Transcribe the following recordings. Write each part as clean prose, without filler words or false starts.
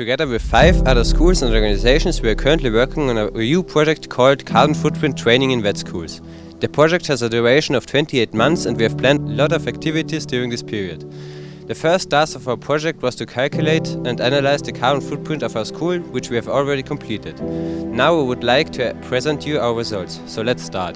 Together with 5 other schools and organizations, we are currently working on a review project called Carbon Footprint Training in Vet Schools. The project has a duration of 28 months and we have planned a lot of activities during this period. The first task of our project was to calculate and analyze the carbon footprint of our school, which we have already completed. Now we would like to present you our results, so let's start.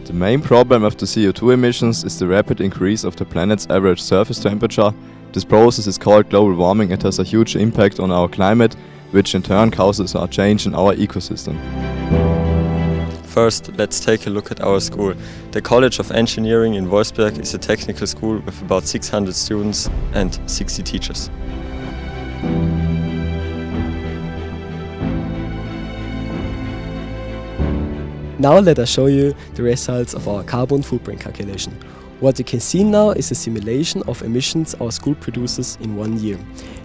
The main problem of the CO2 emissions is the rapid increase of the planet's average surface temperature. This process is called global warming and has a huge impact on our climate, which in turn causes a change in our ecosystem. First, let's take a look at our school. The College of Engineering in Wolfsberg is a technical school with about 600 students and 60 teachers. Now let us show you the results of our carbon footprint calculation. What you can see now is a simulation of emissions our school produces in 1 year.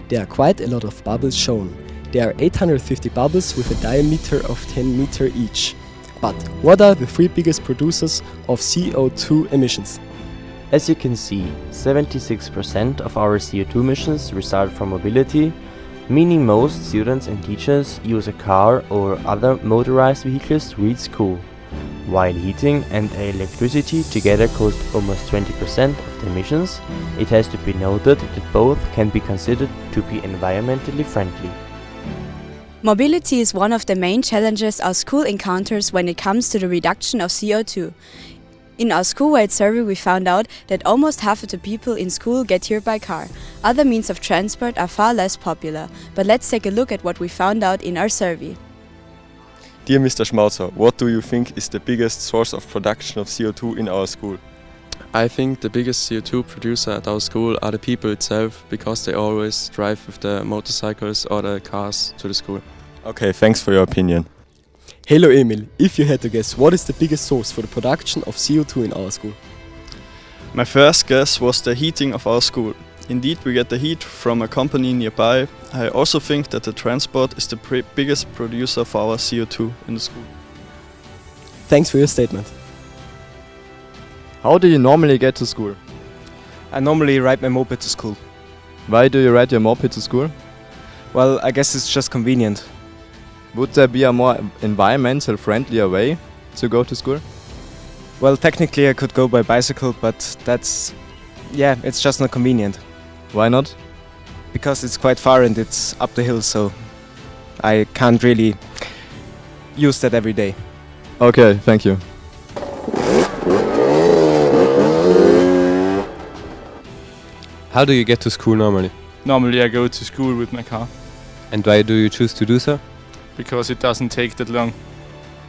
There are quite a lot of bubbles shown. There are 850 bubbles with a diameter of 10 meters each. But what are the 3 biggest producers of CO2 emissions? As you can see, 76% of our CO2 emissions result from mobility, meaning most students and teachers use a car or other motorized vehicles to reach school, while heating and electricity together cost almost 20% of the emissions. It has to be noted that both can be considered to be environmentally friendly. Mobility is one of the main challenges our school encounters when it comes to the reduction of CO2. In our school-wide survey we found out that almost half of the people in school get here by car. Other means of transport are far less popular, but let's take a look at what we found out in our survey. Dear Mr. Schmauzer, what do you think is the biggest source of production of CO2 in our school? I think the biggest CO2 producer at our school are the people itself, because they always drive with the motorcycles or the cars to the school. Okay, thanks for your opinion. Hello Emil, if you had to guess, what is the biggest source for the production of CO2 in our school? My first guess was the heating of our school. Indeed, we get the heat from a company nearby. I also think that the transport is the biggest producer for our CO2 in the school. Thanks for your statement. How do you normally get to school? I normally ride my moped to school. Why do you ride your moped to school? Well, I guess it's just convenient. Would there be a more environmental friendlier way to go to school? Well, technically I could go by bicycle, but it's just not convenient. Why not? Because it's quite far and it's up the hill, so I can't really use that every day. Okay, thank you. How do you get to school normally? Normally I go to school with my car, And why do you choose to do so? because it doesn't take that long.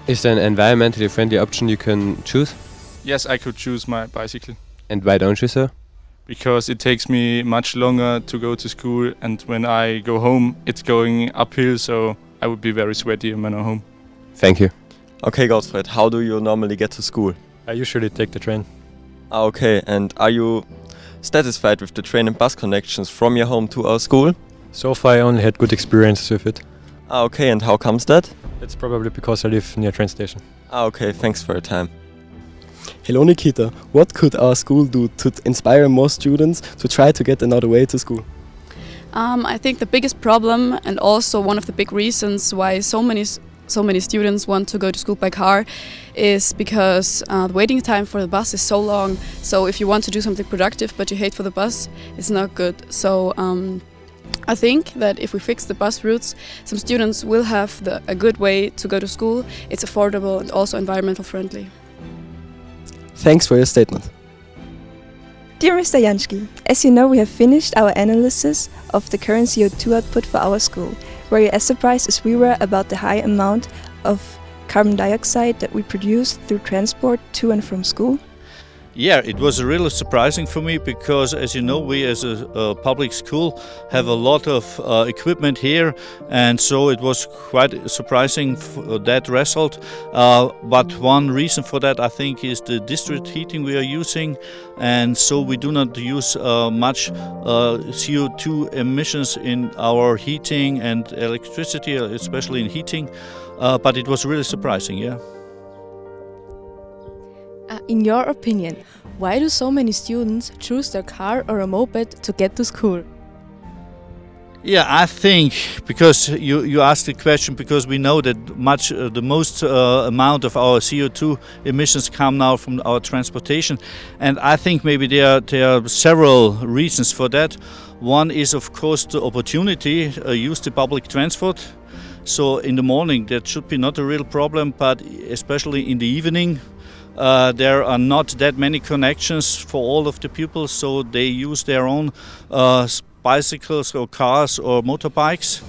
Is there an environmentally friendly option you can choose? Yes, I could choose my bicycle, And why don't you, sir? because it takes me much longer to go to school, and when I go home it's going uphill, so I would be very sweaty when I'm home. Thank you. Okay, Gottfried, how do you normally get to school? I usually take the train. Okay, and are you satisfied with the train and bus connections from your home to our school? So far I only had good experiences with it. Okay, and how comes that? It's probably because I live near a train station. Okay, thanks for your time. Hello Nikita, what could our school do to inspire more students to try to get another way to school? I think the biggest problem, and also one of the big reasons why so many students want to go to school by car, is because the waiting time for the bus is so long. So if you want to do something productive but you hate for the bus, it's not good. So I think that if we fix the bus routes, some students will have a good way to go to school. It's affordable and also environmental friendly. Thanks for your statement. Dear Mr. Jansky, as you know, we have finished our analysis of the current CO2 output for our school. Were you as surprised as we were about the high amount of carbon dioxide that we produce through transport to and from school? Yeah, it was really surprising for me because, as you know, we as a public school have a lot of equipment here, and so it was quite surprising that result. But one reason for that, I think, is the district heating we are using, and so we do not use much CO2 emissions in our heating and electricity, especially in heating. But it was really surprising, yeah. In your opinion, why do so many students choose their car or a moped to get to school? Yeah, I think because you asked the question because we know that the most amount of our CO2 emissions come now from our transportation, and I think maybe there are several reasons for that. One is of course the opportunity use the public transport. So in the morning that should be not a real problem, but especially in the evening. There are not that many connections for all of the pupils, so they use their own bicycles or cars or motorbikes.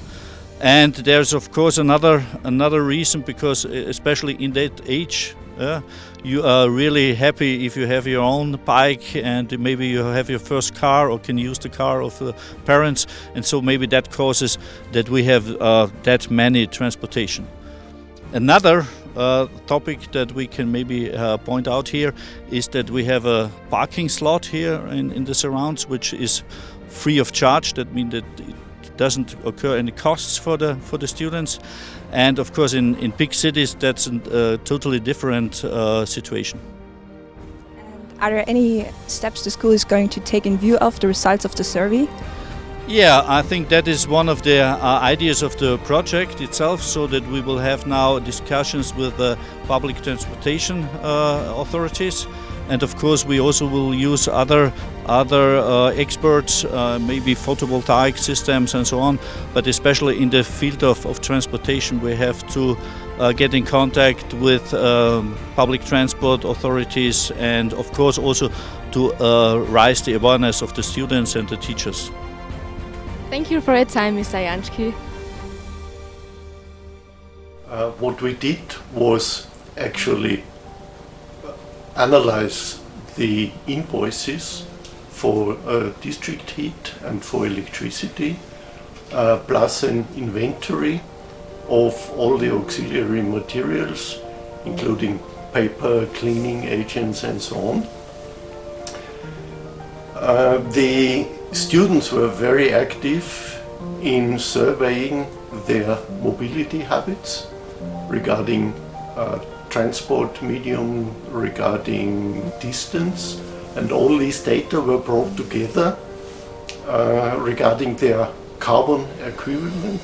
And there's of course another reason, because especially in that age, you are really happy if you have your own bike and maybe you have your first car or can use the car of the parents, and so maybe that causes that we have that many transportation. Another topic that we can maybe point out here is that we have a parking slot here in the surrounds, which is free of charge. That means that it doesn't occur any costs for the students. And of course in big cities that's a totally different situation. Are there any steps the school is going to take in view of the results of the survey? Yeah, I think that is one of the ideas of the project itself, so that we will have now discussions with the public transportation authorities, and of course we also will use other experts, maybe photovoltaic systems and so on, but especially in the field of transportation we have to get in contact with public transport authorities, and of course also to raise the awareness of the students and the teachers. Thank you for your time, Mr. Janschke. What we did was actually analyze the invoices for district heat and for electricity, plus an inventory of all the auxiliary materials, including paper, cleaning agents and so on. The students were very active in surveying their mobility habits regarding transport medium, regarding distance, and all these data were brought together regarding their carbon equivalent.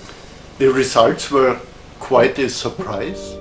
The results were quite a surprise.